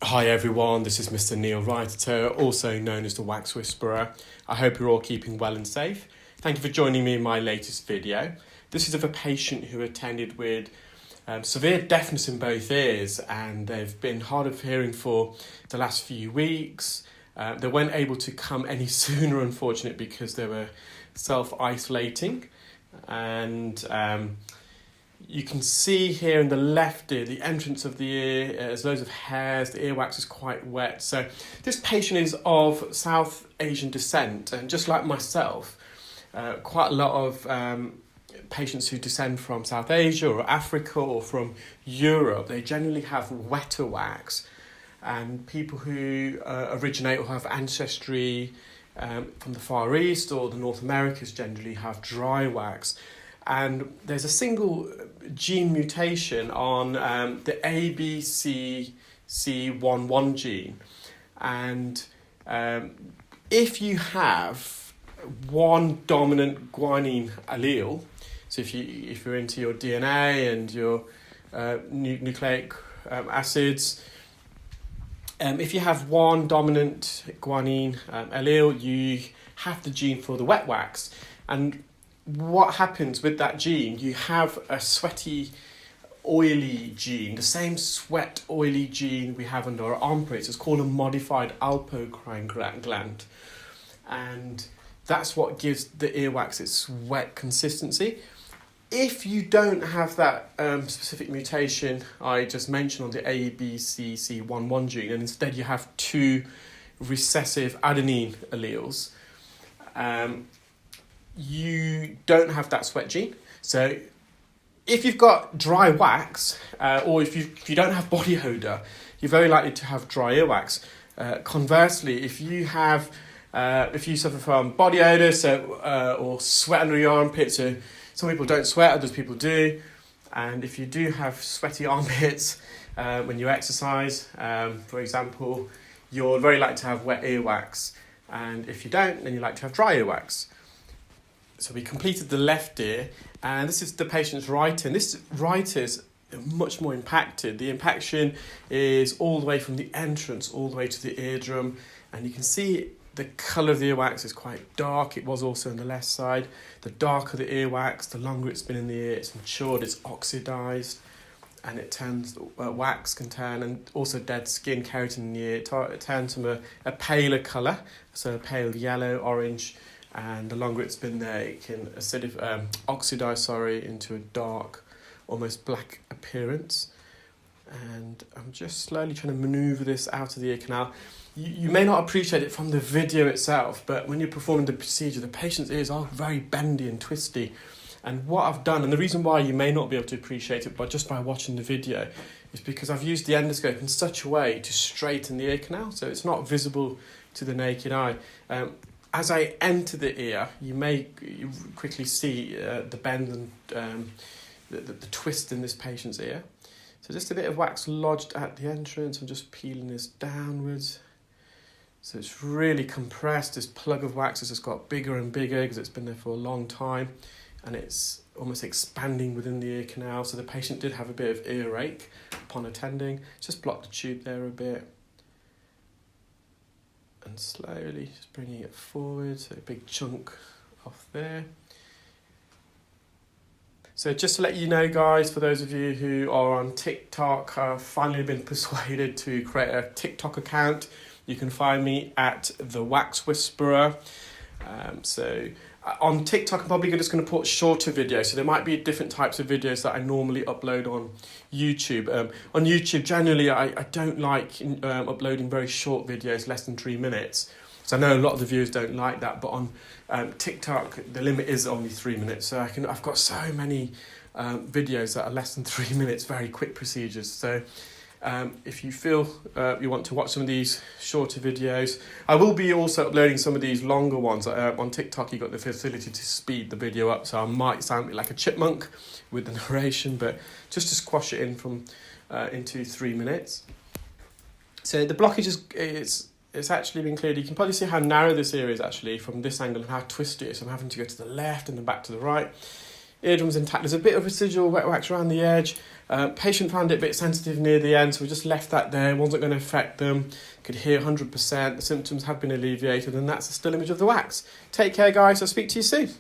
Hi everyone, this is Mr Neel Raithatha, also known as the Wax Whisperer. I hope you're all keeping well and safe. Thank you for joining me in my latest video. This is of a patient who attended with severe deafness in both ears, and they've been hard of hearing for the last few weeks. They weren't able to come any sooner, unfortunately, because they were self-isolating. And you can see here in the left ear, the entrance of the ear, there's loads of hairs, the earwax is quite wet. So this patient is of South Asian descent, and just like myself, quite a lot of patients who descend from South Asia or Africa or from Europe, they generally have wetter wax. And people who originate or have ancestry from the Far East or the North Americas generally have dry wax. And there's a single gene mutation on the ABCC11 gene. And if you have one dominant guanine allele, so if you're into your DNA and your nucleic acids, if you have one dominant guanine allele, you have the gene for the wet wax. And what happens with that gene, you have a sweaty, oily gene, the same sweat, oily gene we have under our armpits. It's called a modified alpocrine gland. And that's what gives the earwax its wet consistency. If you don't have that specific mutation I just mentioned on the ABCC11 gene, and instead you have two recessive adenine alleles, you don't have that sweat gene. So if you've got dry wax, or if you don't have body odour, you're very likely to have dry earwax. Conversely, if you suffer from body odour, or sweat under your armpits, so some people don't sweat, others people do, and if you do have sweaty armpits when you exercise, for example, you're very likely to have wet earwax, and if you don't, then you're likely to have dry earwax. So we completed the left ear, and this is the patient's right ear. This right ear is much more impacted. The impaction is all the way from the entrance all the way to the eardrum, and you can see the colour of the earwax is quite dark. It was also on the left side. The darker the earwax, the longer it's been in the ear, it's matured, it's oxidised, and it turns, wax can turn, and also dead skin, keratin in the ear, it turns from a paler colour, so a pale yellow, orange, and the longer it's been there, it can oxidise into a dark, almost black appearance. And I'm just slowly trying to manoeuvre this out of the ear canal. You may not appreciate it from the video itself, but when you're performing the procedure, the patient's ears are very bendy and twisty. And what I've done, and the reason why you may not be able to appreciate it but just by watching the video, is because I've used the endoscope in such a way to straighten the ear canal, so it's not visible to the naked eye. As I enter the ear, you quickly see the bend and the twist in this patient's ear. So just a bit of wax lodged at the entrance. I'm just peeling this downwards. So it's really compressed. This plug of wax has just got bigger and bigger because it's been there for a long time, and it's almost expanding within the ear canal. So the patient did have a bit of earache upon attending. Just block the tube there a bit. And slowly just bringing it forward, so a big chunk off there. So just to let you know, guys, for those of you who are on TikTok, I've finally been persuaded to create a TikTok account. You can find me at The Wax Whisperer. So on TikTok, I'm probably just going to put shorter videos. So there might be different types of videos that I normally upload on YouTube. On YouTube, generally, I don't like uploading very short videos, less than 3 minutes. So I know a lot of the viewers don't like that, but on TikTok, the limit is only 3 minutes. So I've got so many videos that are less than 3 minutes, very quick procedures. So if you feel you want to watch some of these shorter videos, I will be also uploading some of these longer ones. On TikTok, you've got the facility to speed the video up, so I might sound like a chipmunk with the narration, but just to squash it in from into 3 minutes. So the blockage it's actually been cleared. You can probably see how narrow this ear is actually from this angle and how twisted it is. I'm having to go to the left and then back to the right. eardrum's intact. There's a bit of residual wet wax around the edge. Patient found it a bit sensitive near the end, so we just left that there. It wasn't going to affect them. Could hear 100%. The symptoms have been alleviated, and that's a still image of the wax. Take care, guys. I'll speak to you soon.